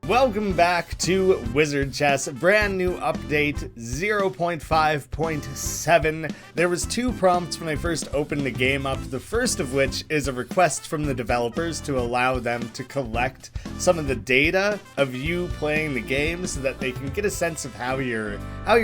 Welcome back to WizardChess, brand new update 0.5.7. There was two prompts when I first opened the game up, the first of which is a request from the developers to allow them to collect some of the data of you playing the game so that they can get a sense of how you're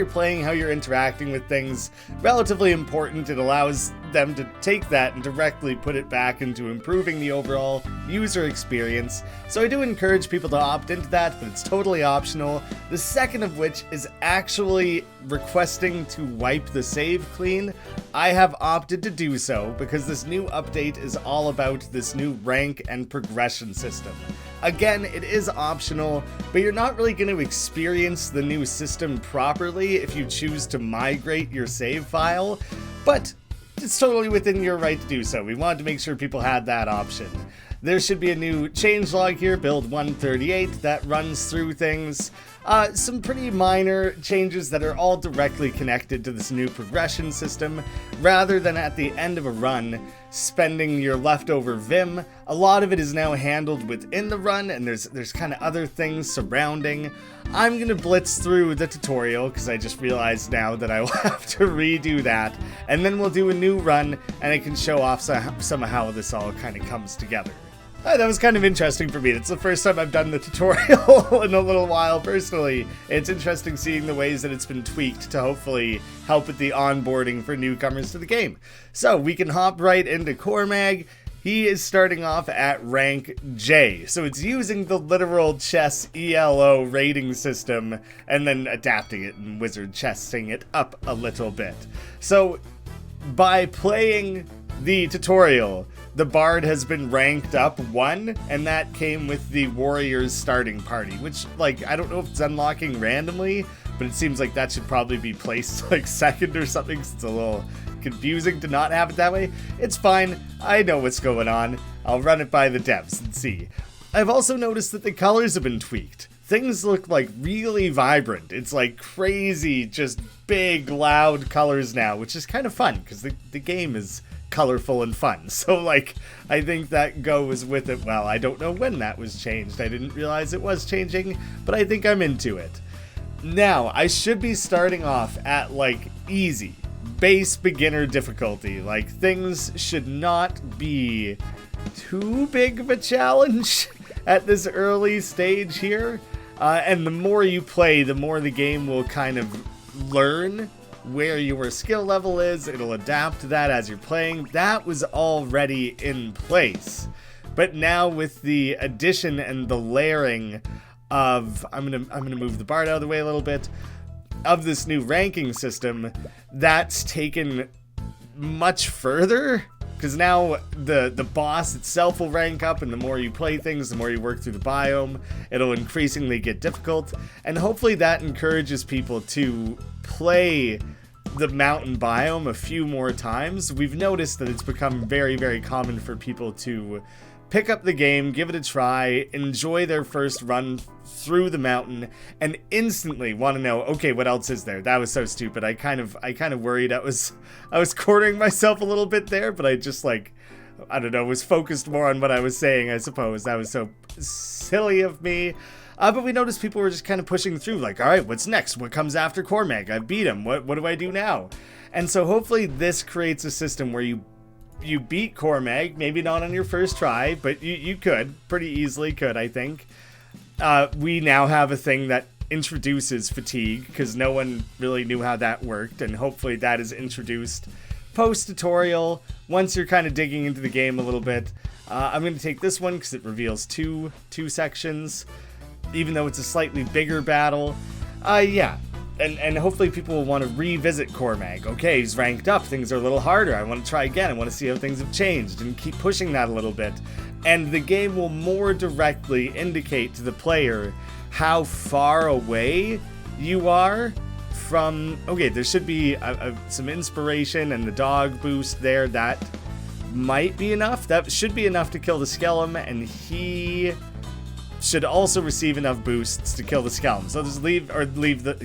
playing, how you're interacting with things. Relatively important. It allows them to take that and directly put it back into improving the overall user experience. So I do encourage people to opt into that, but it's totally optional. The second of which is actually requesting to wipe the save clean. I have opted to do so because this new update is all about this new rank and progression system. Again, it is optional, but you're not really going to experience the new system properly if you choose to migrate your save file, but it's totally within your right to do so. We wanted to make sure people had that option. There should be a new changelog here, build 138, that runs through things. Some pretty minor changes that are all directly connected to this new progression system. Rather than at the end of a run, spending your leftover Vim, a lot of it is now handled within the run, and there's kind of other things surrounding. I'm going to blitz through the tutorial, because I just realized now that I will have to redo that, and then we'll do a new run, and I can show off some of how this all kind of comes together. That was kind of interesting for me. It's the first time I've done the tutorial in a little while personally. It's interesting seeing the ways that it's been tweaked to hopefully help with the onboarding for newcomers to the game. So we can hop right into Cormag. He is starting off at rank J. So it's using the literal chess ELO rating system and then adapting it and WizardChessing it up a little bit. So by playing the tutorial, the Bard has been ranked up 1, and that came with the Warriors starting party, which, like, I don't know if it's unlocking randomly, but it seems like that should probably be placed, like, second or something, because it's a little confusing to not have it that way. It's fine. I know what's going on. I'll run it by the devs and see. I've also noticed that the colors have been tweaked. Things look, like, really vibrant. It's, like, crazy, just big, loud colors now, which is kind of fun, because the game is colorful and fun. So, like, I think that goes with it well. I don't know when that was changed. I didn't realize it was changing, but I think I'm into it. Now, I should be starting off at, like, easy, base beginner difficulty. Like, things should not be too big of a challenge at this early stage here. And the more you play, the more the game will kind of learn where your skill level is. It'll adapt to that as you're playing. That was already in place. But now with the addition and the layering of, I'm gonna move the Bard out of the way a little bit, of this new ranking system, that's taken much further. Because now the boss itself will rank up, and the more you play things, the more you work through the biome, it'll increasingly get difficult. And hopefully that encourages people to play the mountain biome a few more times. We've noticed that it's become very, very common for people to pick up the game, give it a try, enjoy their first run through the mountain, and instantly want to know, okay, what else is there? That was so stupid. I kind of worried I was cornering myself a little bit there, but I just, like, I don't know, was focused more on what I was saying, I suppose. That was so silly of me. But we noticed people were just kind of pushing through, like, all right, what's next? What comes after Cormag? I beat him. What do I do now? And so hopefully this creates a system where you beat Cormag, maybe not on your first try, but you could, pretty easily could, I think. We now have a thing that introduces fatigue, because no one really knew how that worked, and hopefully that is introduced post-tutorial, once you're kind of digging into the game a little bit. I'm going to take this one because it reveals two sections, even though it's a slightly bigger battle. Yeah. And hopefully people will want to revisit Cormag. Okay, he's ranked up, things are a little harder, I want to try again, I want to see how things have changed, and keep pushing that a little bit. And the game will more directly indicate to the player how far away you are from... Okay, there should be some inspiration and the dog boost there. That might be enough. That should be enough to kill the Skellum, and he should also receive enough boosts to kill the Skellum. So just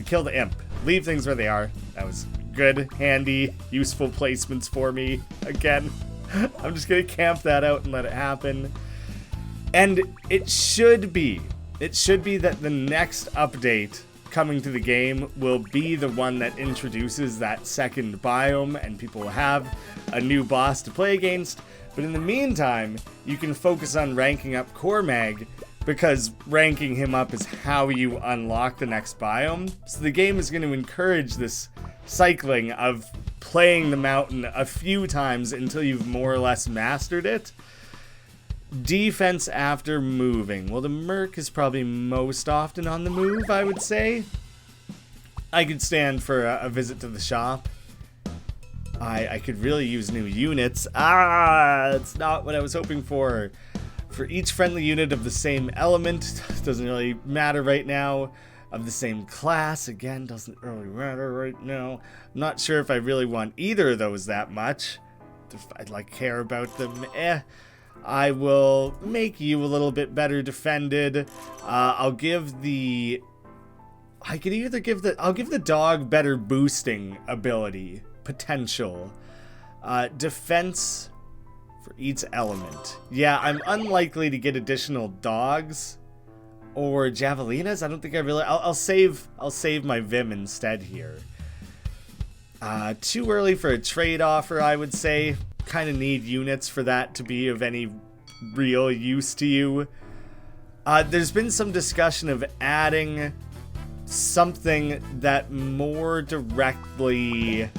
kill the Imp. Leave things where they are. That was good, handy, useful placements for me. Again, I'm just gonna camp that out and let it happen. And it should be it should be that the next update coming to the game will be the one that introduces that second biome, and people will have a new boss to play against. But in the meantime, you can focus on ranking up Cormag, because ranking him up is how you unlock the next biome. So the game is going to encourage this cycling of playing the mountain a few times until you've more or less mastered it. Defense after moving. Well, the Merc is probably most often on the move, I would say. I could stand for a visit to the shop. I could really use new units. It's not what I was hoping for. For each friendly unit of the same element, doesn't really matter right now. Of the same class, again, doesn't really matter right now. I'm not sure if I really want either of those that much. If I'd care about them, I will make you a little bit better defended. I'll give the... I'll give the dog better boosting ability. Potential. Defense for each element. Yeah, I'm unlikely to get additional dogs or javelinas. I don't think I really... I'll save my Vim instead here. Too early for a trade offer, I would say. Kind of need units for that to be of any real use to you. There's been some discussion of adding something that more directly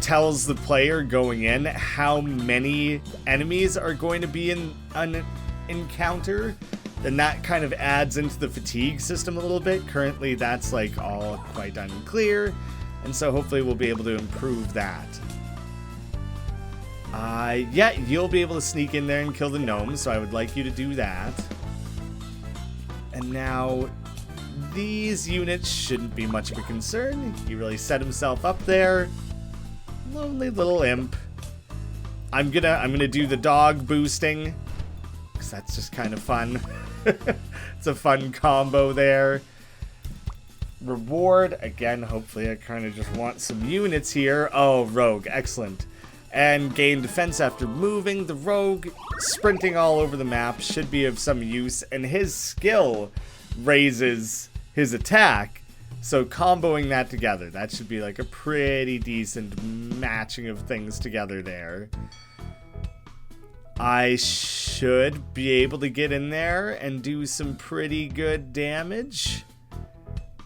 tells the player going in how many enemies are going to be in an encounter. Then that kind of adds into the fatigue system a little bit. Currently, that's all quite unclear, and so hopefully we'll be able to improve that. Yeah, you'll be able to sneak in there and kill the gnomes, so I would like you to do that. And now, these units shouldn't be much of a concern. He really set himself up there. Lonely little imp. I'm gonna do the dog boosting, because that's just kind of fun. It's a fun combo there. Reward, again, hopefully I kind of just want some units here. Oh, rogue, excellent. And gain defense after moving. The rogue, sprinting all over the map, should be of some use, and his skill raises his attack. So comboing that together, that should be a pretty decent matching of things together there. I should be able to get in there and do some pretty good damage.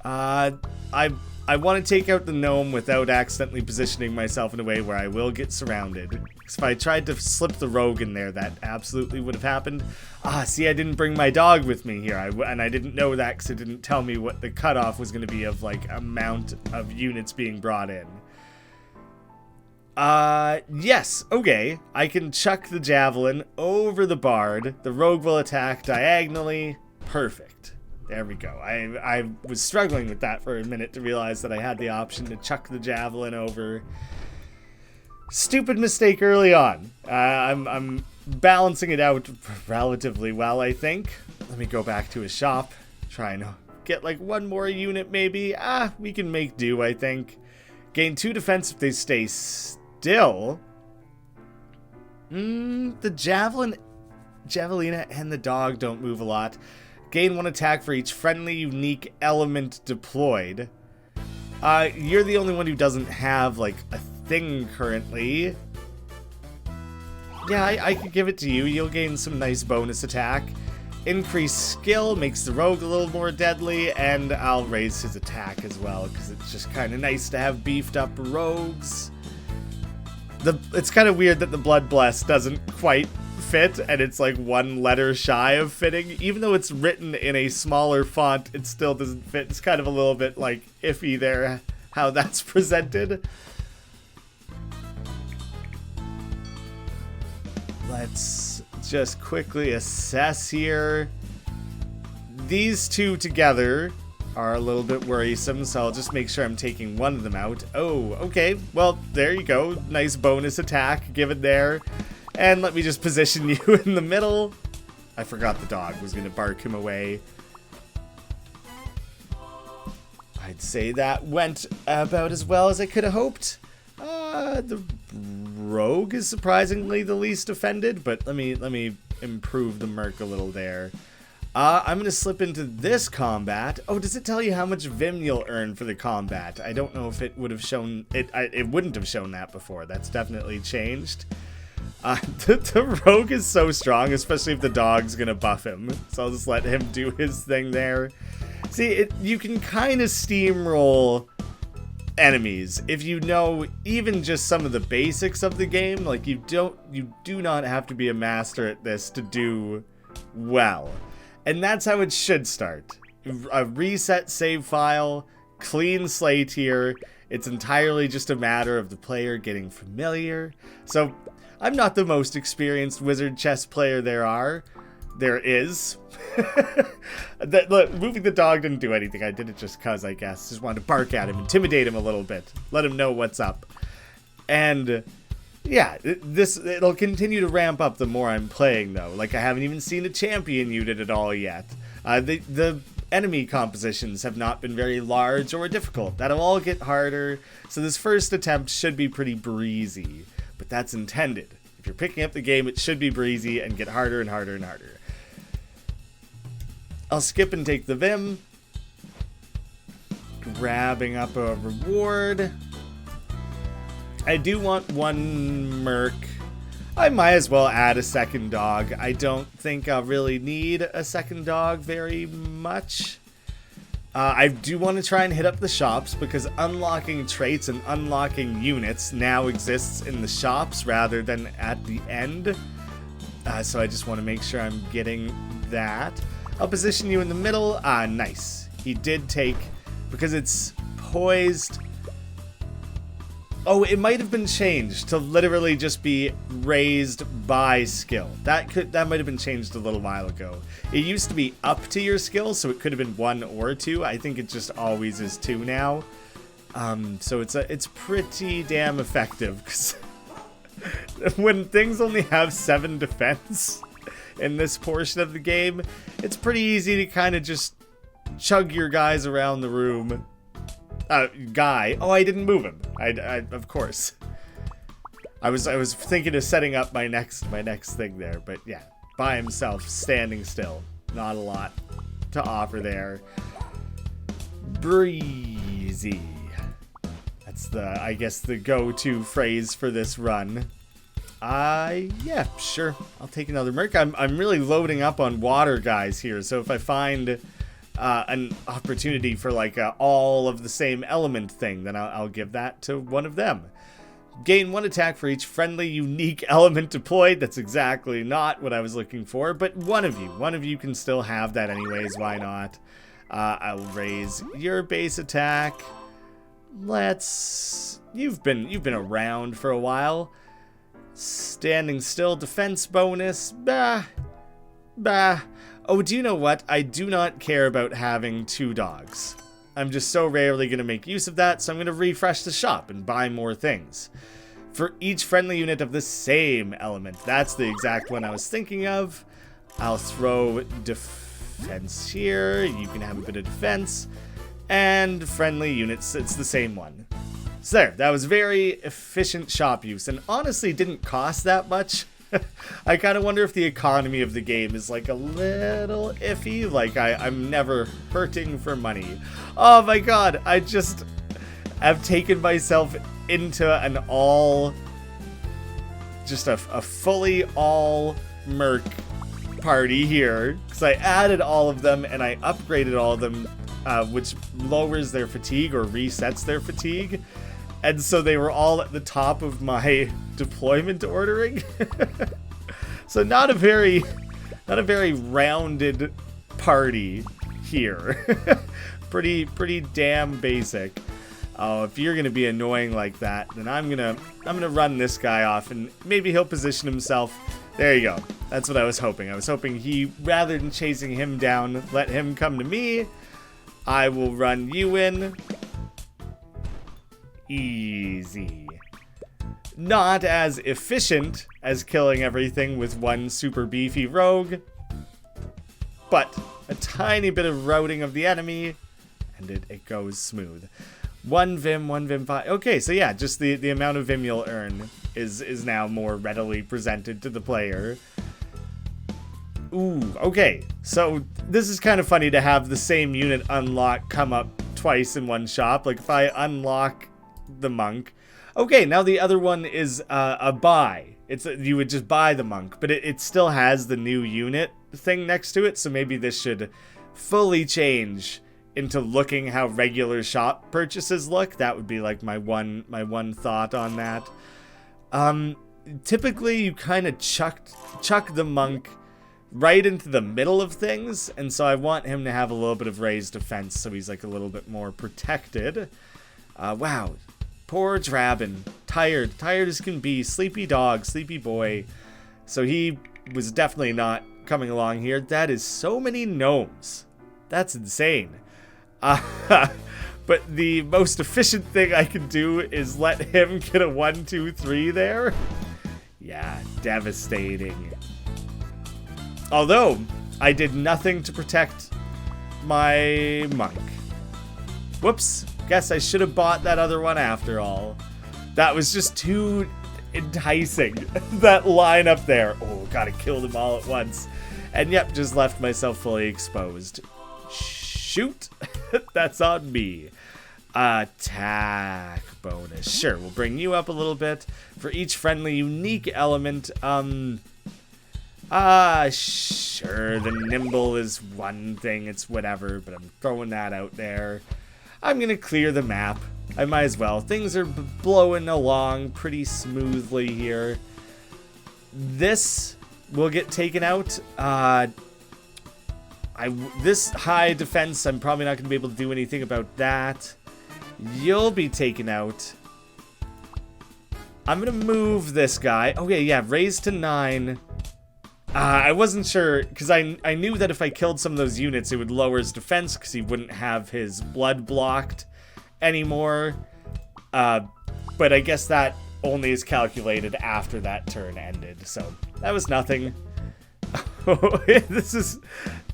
I want to take out the gnome without accidentally positioning myself in a way where I will get surrounded. Because if I tried to slip the rogue in there, that absolutely would have happened. See, I didn't bring my dog with me here, and I didn't know that because it didn't tell me what the cutoff was going to be of amount of units being brought in. Yes, okay. I can chuck the javelin over the bard. The rogue will attack diagonally. Perfect. There we go. I was struggling with that for a minute to realize that I had the option to chuck the javelin over. Stupid mistake early on. I'm balancing it out relatively well, I think. Let me go back to a shop. Try and get one more unit maybe. We can make do, I think. Gain 2 defense if they stay still. The javelina and the dog don't move a lot. Gain 1 attack for each friendly unique element deployed. You're the only one who doesn't have a thing currently. Yeah, I could give it to you. You'll gain some nice bonus attack. Increased skill makes the rogue a little more deadly, and I'll raise his attack as well, because it's just kind of nice to have beefed up rogues. It's kind of weird that the Blood Blessed doesn't quite fit, and it's 1 letter shy of fitting. Even though it's written in a smaller font, it still doesn't fit. It's kind of a little bit iffy there, how that's presented. Let's just quickly assess here. These two together are a little bit worrisome, so I'll just make sure I'm taking one of them out. Oh, okay. Well, there you go. Nice bonus attack given there. And let me just position you in the middle. I forgot the dog was going to bark him away. I'd say that went about as well as I could have hoped. The rogue is surprisingly the least offended, but let me improve the merc a little there. I'm going to slip into this combat. Oh, does it tell you how much Vim you'll earn for the combat? I don't know if it would have shown... It wouldn't have shown that before. That's definitely changed. The rogue is so strong, especially if the dog's going to buff him. So I'll just let him do his thing there. See, you can kind of steamroll enemies if you know even just some of the basics of the game. Like, you do not have to be a master at this to do well. And that's how it should start. A reset save file, clean slate here. It's entirely just a matter of the player getting familiar. So, I'm not the most experienced wizard chess player there is. Look, moving the dog didn't do anything. I did it just cause, I guess. Just wanted to bark at him, intimidate him a little bit. Let him know what's up. And... yeah, it'll continue to ramp up the more I'm playing, though. Like, I haven't even seen a champion unit at all yet. The enemy compositions have not been very large or difficult. That'll all get harder, so this first attempt should be pretty breezy. But that's intended. If you're picking up the game, it should be breezy and get harder and harder and harder. I'll skip and take the Vim. Grabbing up a reward. I do want one Merc. I might as well add a second dog. I don't think I'll really need a second dog very much. I do want to try and hit up the shops because unlocking traits and unlocking units now exists in the shops rather than at the end. So I just want to make sure I'm getting that. I'll position you in the middle. Nice. He did take, because it's poised. Oh, it might have been changed to literally just be raised by skill. That might have been changed a little while ago. It used to be up to your skill, so it could have been 1 or 2. I think it just always is 2 now. So it's pretty damn effective, because when things only have 7 defense in this portion of the game, it's pretty easy to kind of just chug your guys around the room. Guy. Oh, I didn't move him. I of course. I was thinking of setting up my next thing there, but yeah, by himself, standing still. Not a lot to offer there. Breezy. That's I guess the go-to phrase for this run. Yeah, sure. I'll take another Merc. I'm really loading up on water guys here, so if I find an opportunity for like all of the same element thing, then I'll give that to one of them. Gain 1 attack for each friendly unique element deployed. That's exactly not what I was looking for, but one of you can still have that anyways. Why not? I'll raise your base attack. You've been around for a while. Standing still, defense bonus. Bah. Oh, do you know what? I do not care about having 2 dogs. I'm just so rarely going to make use of that, so I'm going to refresh the shop and buy more things. For each friendly unit of the same element. That's the exact one I was thinking of. I'll throw defense here. You can have a bit of defense. And friendly units, it's the same one. So there, that was very efficient shop use, and honestly didn't cost that much. I kind of wonder if the economy of the game is like a little iffy. Like I'm never hurting for money. Oh my god, I just have taken myself into an fully all Merc party here. Because I added all of them and I upgraded all of them, which lowers their fatigue or resets their fatigue. And so they were all at the top of my deployment ordering. So not a very rounded party here. pretty damn basic. Oh, if you're gonna be annoying like that, then I'm gonna run this guy off and maybe he'll position himself. There you go. That's what I was hoping. I was hoping he, rather than chasing him down, let him come to me. I will run you in. Easy. Not as efficient as killing everything with one super beefy rogue, but a tiny bit of routing of the enemy, and it goes smooth. 1 Vim, 1 Vim 5. Okay, so yeah, just the amount of Vim you'll earn is now more readily presented to the player. Ooh, okay. So this is kind of funny to have the same unit unlock come up twice in one shop. Like if I unlock the monk. Okay, now the other one is a buy. You would just buy the monk, but it still has the new unit thing next to it. So maybe this should fully change into looking how regular shop purchases look. That would be like my one thought on that. Typically you kind of chuck the monk right into the middle of things, and so I want him to have a little bit of raised defense so he's like a little bit more protected. Wow, poor Drabin, tired as can be, sleepy dog, sleepy boy. So he was definitely not coming along here. That is so many gnomes. That's insane. But the most efficient thing I can do is let him get a 1, 2, 3 there. Yeah, devastating. Although, I did nothing to protect my monk. Whoops. Guess I should have bought that other one after all. That was just too enticing. That line up there. Oh, gotta kill them all at once. And yep, just left myself fully exposed. Shoot. That's on me. Attack bonus. Sure, we'll bring you up a little bit. For each friendly unique element, sure, the nimble is one thing, it's whatever, but I'm throwing that out there. I'm gonna clear the map. I might as well. Things are blowing along pretty smoothly here. This will get taken out. This high defense, I'm probably not gonna be able to do anything about that. You'll be taken out. I'm gonna move this guy. Okay, yeah, raise to 9. I wasn't sure, because I knew that if I killed some of those units, it would lower his defense, because he wouldn't have his blood blocked anymore. But I guess that only is calculated after that turn ended, so that was nothing. This is...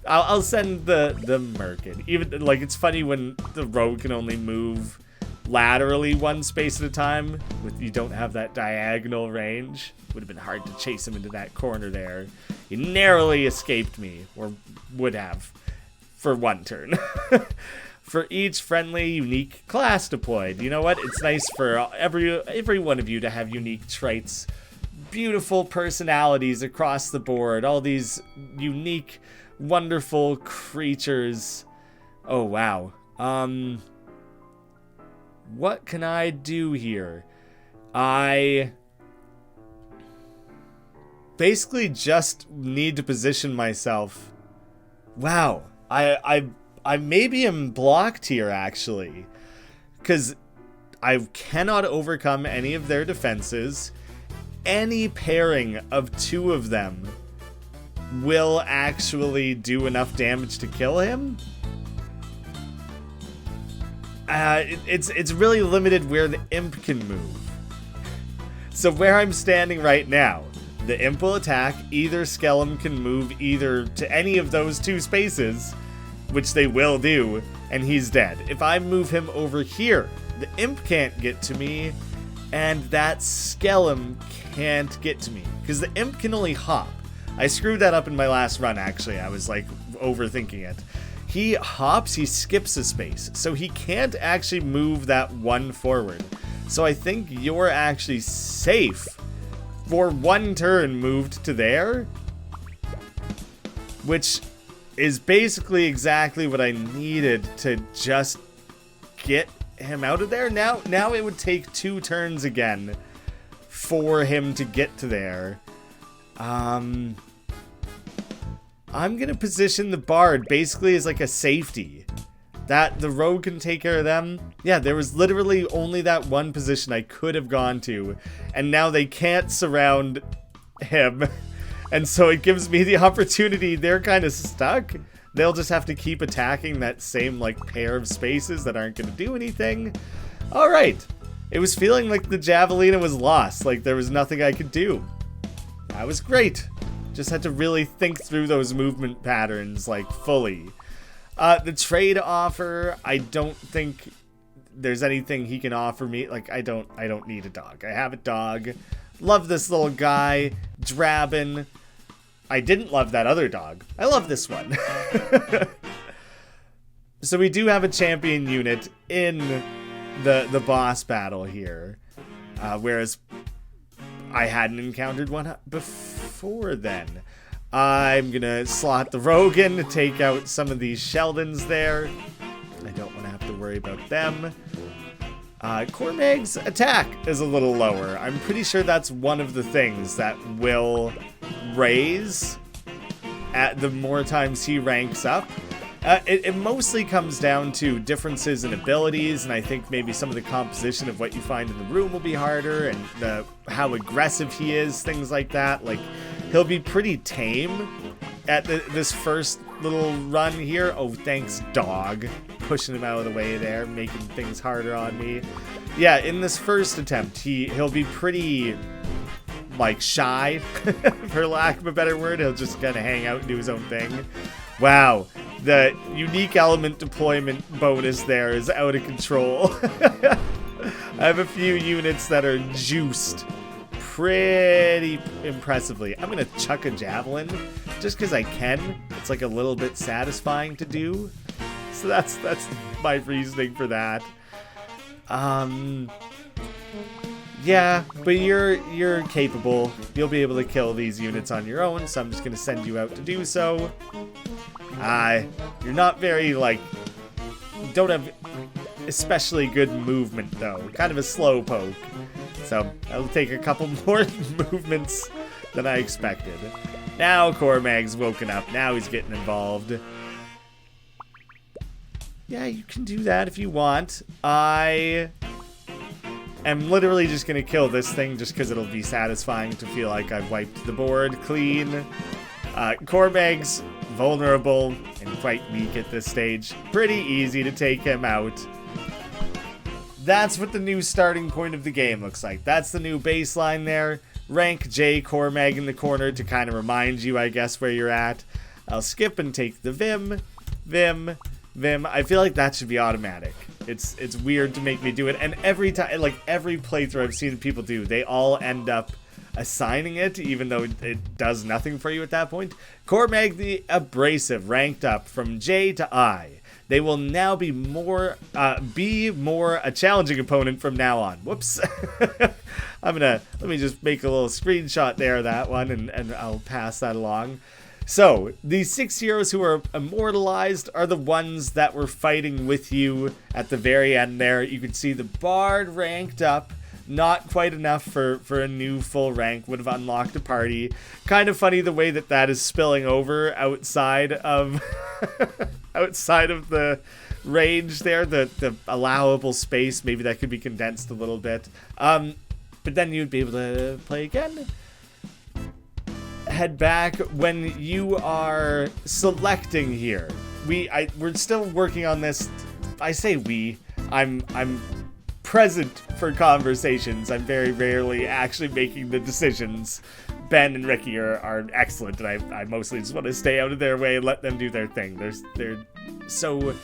I'll send the merc in. Even, like, it's funny when the rogue can only move laterally one space at a time. You don't have that diagonal range. Would have been hard to chase him into that corner there. He narrowly escaped me, or would have, for one turn. For each friendly, unique class deployed. You know what? It's nice for every one of you to have unique traits. Beautiful personalities across the board. All these unique, wonderful creatures. Oh, wow. What can I do here? I basically just need to position myself. Wow. I maybe am blocked here, actually. Because I cannot overcome any of their defenses. Any pairing of 2 of them will actually do enough damage to kill him. It's really limited where the imp can move. So where I'm standing right now, the imp will attack. Either Skellum can move either to any of those 2 spaces, which they will do, and he's dead. If I move him over here, the imp can't get to me, and that Skellum can't get to me, because the imp can only hop. I screwed that up in my last run, actually. I was, like, overthinking it. He hops, he skips a space, so he can't actually move that 1 forward. So I think you're actually safe for 1 turn moved to there, which is basically exactly what I needed to just get him out of there. Now it would take 2 turns again for him to get to there. I'm gonna position the bard basically as like a safety. That the rogue can take care of them. Yeah, there was literally only that one position I could have gone to, and now they can't surround him. And so it gives me the opportunity. They're kind of stuck. They'll just have to keep attacking that same like pair of spaces that aren't going to do anything. All right. It was feeling like the Javelina was lost. Like there was nothing I could do. That was great. Just had to really think through those movement patterns like fully. The trade offer, I don't think there's anything he can offer me. Like I don't need a dog. I have a dog. Love this little guy, Drabin. I didn't love that other dog. I love this one. So we do have a champion unit in the boss battle here, whereas I hadn't encountered one before then. I'm gonna slot the rogue in to take out some of these Sheldons there. I don't want to have to worry about them. Cormag's attack is a little lower. I'm pretty sure that's one of the things that will raise at the more times he ranks up. It mostly comes down to differences in abilities, and I think maybe some of the composition of what you find in the room will be harder, and how aggressive he is, things like that. Like, he'll be pretty tame at this first little run here. Oh, thanks, dog. Pushing him out of the way there, making things harder on me. Yeah, in this first attempt, he'll be pretty, like, shy, for lack of a better word. He'll just kind of hang out and do his own thing. Wow, the unique element deployment bonus there is out of control. I have a few units that are juiced pretty impressively. I'm gonna chuck a javelin just because I can. It's like a little bit satisfying to do. So that's my reasoning for that. Yeah, but you're capable. You'll be able to kill these units on your own, so I'm just gonna send you out to do so. You're not very, like, don't have especially good movement though. Kind of a slow poke. So I'll take a couple more movements than I expected. Now Cormag's woken up. Now he's getting involved. Yeah, you can do that if you want. I am literally just going to kill this thing just because it'll be satisfying to feel like I've wiped the board clean. Cormag's vulnerable and quite weak at this stage. Pretty easy to take him out. That's what the new starting point of the game looks like. That's the new baseline there. Rank J Cormag in the corner to kind of remind you, I guess, where you're at. I'll skip and take the Vim. I feel like that should be automatic. It's weird to make me do it. And every time, like every playthrough I've seen people do, they all end up assigning it, even though it does nothing for you at that point. Cormag the Abrasive ranked up from J to I. They will now be more a challenging opponent from now on. Whoops. Let me just make a little screenshot there of that one, and I'll pass that along. So, the 6 heroes who are immortalized are the ones that were fighting with you at the very end there. You can see the Bard ranked up. Not quite enough for a new full rank. Would have unlocked a party. Kind of funny the way that is spilling over outside of outside of the range there. The allowable space. Maybe that could be condensed a little bit. But then you'd be able to play again. Head back when you are selecting here. We're still working on this. I say we. I'm present for conversations. I'm very rarely actually making the decisions. Ben and Ricky are excellent, and I mostly just want to stay out of their way and let them do their thing. They're so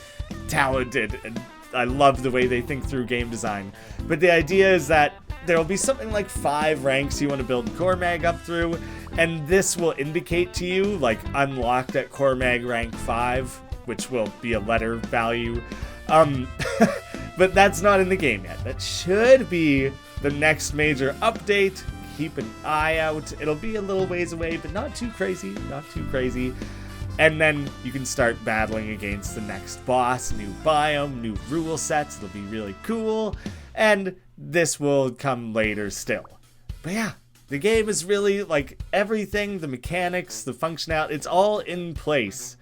talented, and I love the way they think through game design. But the idea is that there will be something like 5 ranks you want to build Cormag up through, and this will indicate to you, like, unlocked at Cormag rank 5, which will be a letter value. But that's not in the game yet. That should be the next major update. Keep an eye out. It'll be a little ways away, but not too crazy. Not too crazy. And then you can start battling against the next boss. New biome, new rule sets. It'll be really cool. And this will come later still. But yeah, the game is really, like, everything, the mechanics, the functionality, it's all in place.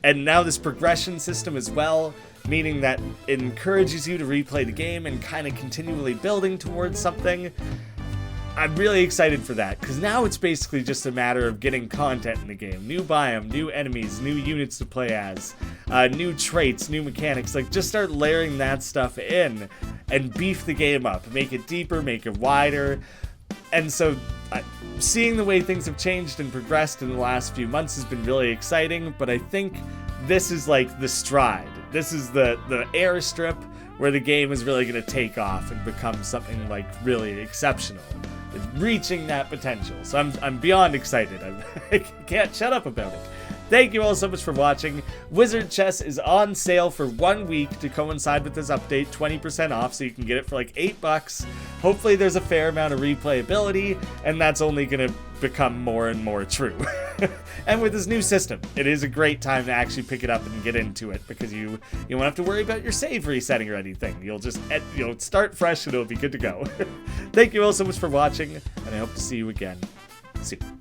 And now this progression system as well, meaning that it encourages you to replay the game and kind of continually building towards something. I'm really excited for that, because now it's basically just a matter of getting content in the game. New biome, new enemies, new units to play as, new traits, new mechanics. Like, just start layering that stuff in and beef the game up. Make it deeper, make it wider. And so, seeing the way things have changed and progressed in the last few months has been really exciting, but I think this is like the stride. This is the airstrip where the game is really going to take off and become something like really exceptional. reaching that potential. So I'm beyond excited. I can't shut up about it. Thank you all so much for watching. Wizard Chess is on sale for 1 week to coincide with this update, 20% off, so you can get it for like $8. Hopefully there's a fair amount of replayability, and that's only going to become more and more true. And with this new system, it is a great time to actually pick it up and get into it, because you won't have to worry about your save resetting or anything. You'll just start fresh and it'll be good to go. Thank you all so much for watching, and I hope to see you again soon.